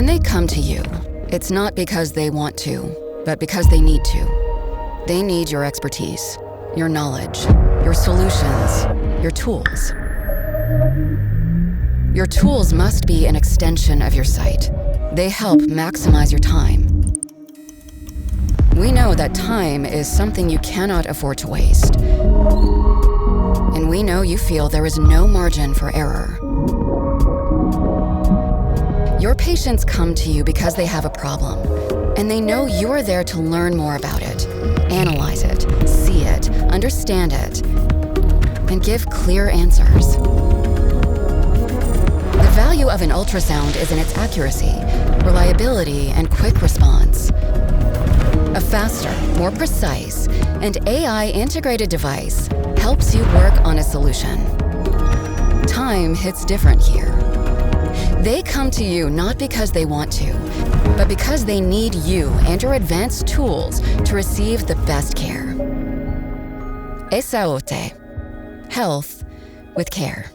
When they come to you, it's not because they want to, but because they need to. They need your expertise, your knowledge, your solutions, your tools. Your tools must be an extension of your site. They help maximize your time. We know that time is something you cannot afford to waste. And we know you feel there is no margin for error. Your patients come to you because they have a problem, and they know you're there to learn more about it, analyze it, see it, understand it, and give clear answers. The value of an ultrasound is in its accuracy, reliability, and quick response. A faster, more precise, and AI-integrated device helps you work on a solution. Time hits different here. They come to you not because they want to, but because they need you and your advanced tools to receive the best care. Esaote. Health with care.